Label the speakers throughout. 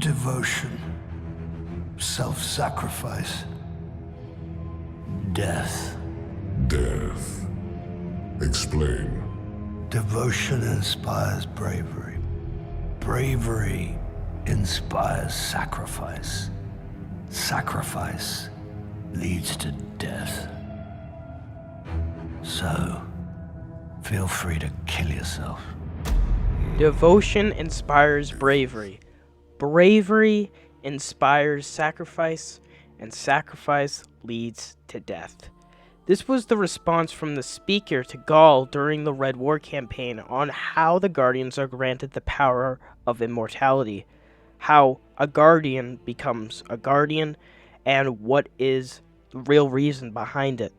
Speaker 1: Devotion, self-sacrifice, death.
Speaker 2: Death. Explain.
Speaker 1: Devotion inspires bravery. Bravery inspires sacrifice. Sacrifice leads to death. So, feel free to kill yourself.
Speaker 3: Devotion inspires bravery. Bravery inspires sacrifice, and sacrifice leads to death. This was the response from the speaker to Gaul during the Red War campaign on how the Guardians are granted the power of immortality, how a Guardian becomes a Guardian, and what is the real reason behind it.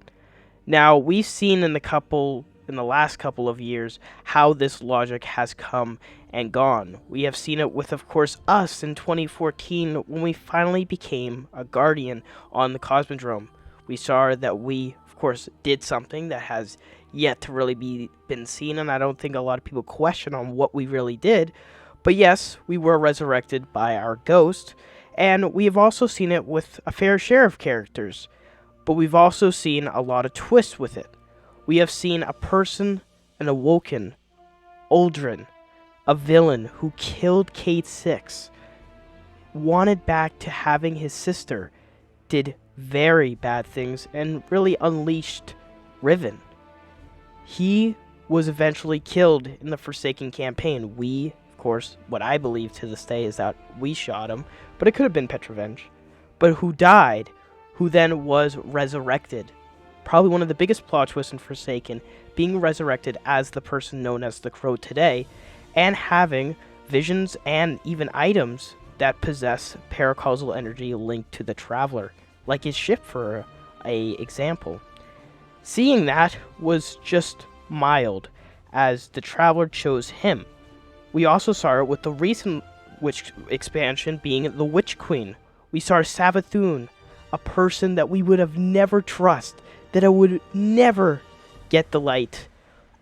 Speaker 3: Now, we've seen in the last couple of years how this logic has come and gone. We have seen it with, of course, us in 2014 when we finally became a Guardian on the Cosmodrome. We saw that we, of course, did something that has yet to really been seen, and I don't think a lot of people question on what we really did. But yes, we were resurrected by our ghost, and we have also seen it with a fair share of characters. But we've also seen a lot of twists with it. We have seen a person, an awoken, Aldrin, a villain who killed Kate 6, wanted back to having his sister, did very bad things, and really unleashed Riven. He was eventually killed in the Forsaken campaign. We, of course, what I believe to this day is that we shot him, but it could have been Petrovenge. But who died, who then was resurrected. Probably one of the biggest plot twists in Forsaken, being resurrected as the person known as the Crow today, and having visions and even items that possess paracausal energy linked to the Traveler, like his ship for a example. Seeing that was just mild, as the Traveler chose him. We also saw it with the recent Witch expansion being the Witch Queen. We saw Savathun, a person that we would have never trust, that I would never get the light,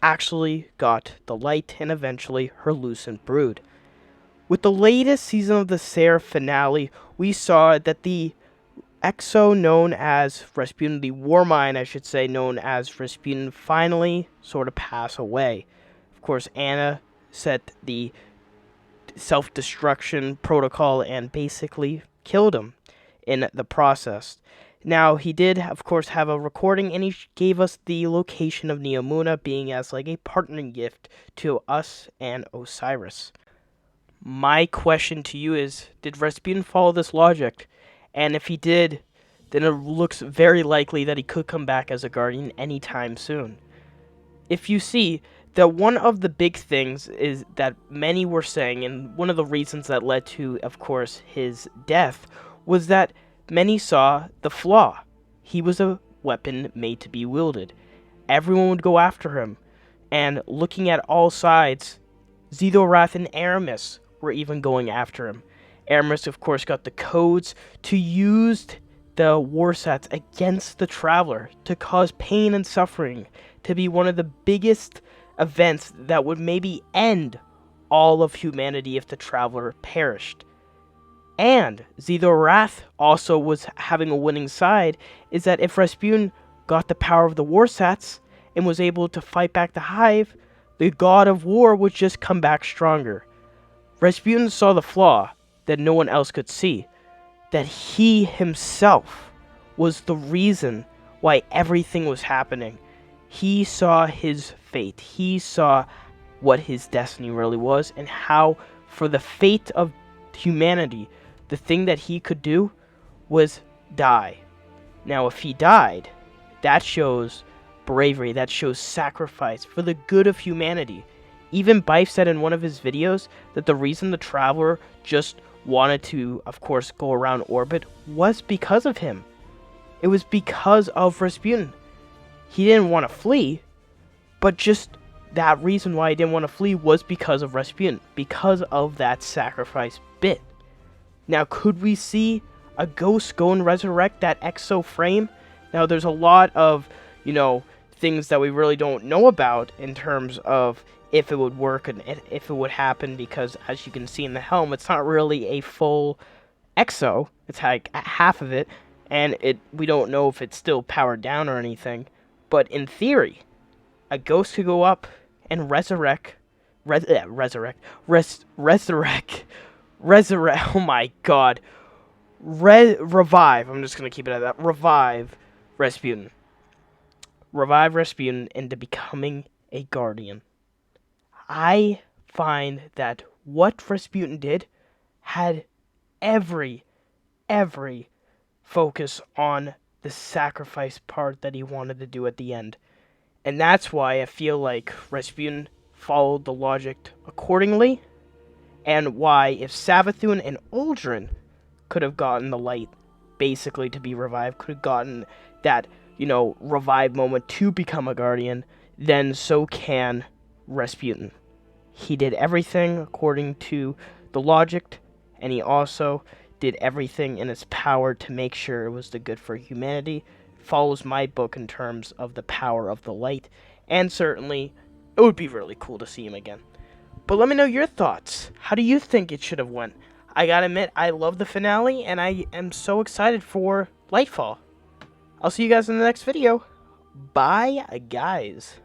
Speaker 3: actually got the light, and eventually her lucent brood. With the latest season of the Seraph finale, we saw that the Exo known as Rasputin, the Warmind, I should say, known as Rasputin, finally sort of pass away. Of course, Anna set the self-destruction protocol and basically killed him in the process. Now, he did, of course, have a recording, and he gave us the location of Neomuna, being as like a partnering gift to us and Osiris. My question to you is, did Rasputin follow this logic? And if he did, then it looks very likely that he could come back as a Guardian anytime soon. If you see that one of the big things is that many were saying, and one of the reasons that led to, of course, his death, was that many saw the flaw. He was a weapon made to be wielded. Everyone would go after him. And looking at all sides, Zedorath and Aramis were even going after him. Aramis, of course, got the codes to use the war sets against the Traveler, to cause pain and suffering, to be one of the biggest events that would maybe end all of humanity if the Traveler perished. And Zedorath also was having a winning side, is that if Rasputin got the power of the war sets and was able to fight back the Hive, the god of war would just come back stronger. Rasputin saw the flaw that no one else could see, that he himself was the reason why everything was happening. He saw his fate. He saw what his destiny really was, and how for the fate of humanity, the thing that he could do was die. Now, if he died, that shows bravery, that shows sacrifice for the good of humanity. Even Bife said in one of his videos that the reason the Traveler just wanted to, of course, go around orbit was because of him. It was because of Rasputin. He didn't want to flee, but just that reason why he didn't want to flee was because of Rasputin, because of that sacrifice bit. Now, could we see a ghost go and resurrect that exo frame? Now, there's a lot of, things that we really don't know about in terms of if it would work and if it would happen, because as you can see in the helm, it's not really a full exo. It's like half of it, and we don't know if it's still powered down or anything. But in theory, a ghost could go up and resurrect. Oh my god. Revive. I'm just gonna keep it at that. Revive Rasputin. Revive Rasputin into becoming a guardian. I find that what Rasputin did had every focus on the sacrifice part that he wanted to do at the end. And that's why I feel like Rasputin followed the logic accordingly, and why if Savathun and Uldren could have gotten the light basically to be revived, could have gotten that, revive moment to become a guardian, then so can Rasputin. He did everything according to the logic, and he also did everything in his power to make sure it was the good for humanity. Follows my book in terms of the power of the light, and certainly it would be really cool to see him again. But let me know your thoughts. How do you think it should have went? I gotta admit, I love the finale, and I am so excited for Lightfall. I'll see you guys in the next video. Bye, guys.